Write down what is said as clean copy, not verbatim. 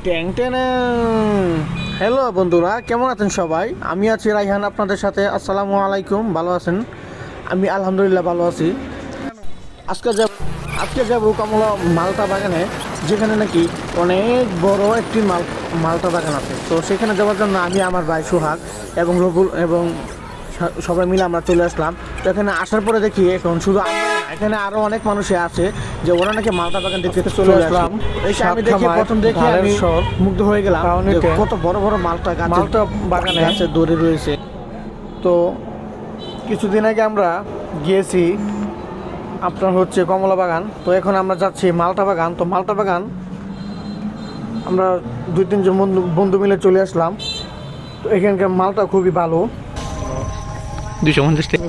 ট্যাং ট্যাং। Hello বন্ধুরা, কেমন আছেন সবাই? আমি আছি রাইহান আপনাদের সাথে। আসসালামু আলাইকুম। ভালো আছেন? আমি আলহামদুলিল্লাহ ভালো আছি। আজকে যাব কমলা মালটা বাগানে, যেখানে নাকি অনেক বড় একটি মালটা বাগান আছে। তো সেখানে যাওয়ার জন্য আমি, আমার ভাই সোহাগ এবং রবুল এবং সবাই মিলে আমরা চলে আসলাম। তো এখানে আসার পরে দেখি এখন শুধু এখানে আরো অনেক মানুষই আছে, যে ওরা নাকি মালটা বাগান দেখতে চলে আসলাম। আমি দেখি, প্রথম দেখে আমি মুগ্ধ হয়ে গেলাম যে কত বড় বড় মালটা বাগানে আছে দৌড়ে রয়েছে। তো কিছুদিন আগে আমরা গিয়েছি আপনার হচ্ছে কমলা বাগান। তো এখন আমরা যাচ্ছি মালটা বাগান। তো মালটা বাগান আমরা 2-3 জন বন্ধু মিলে চলে আসলাম। তো এখানকার মালটা খুবই ভালো। 250 টাকা।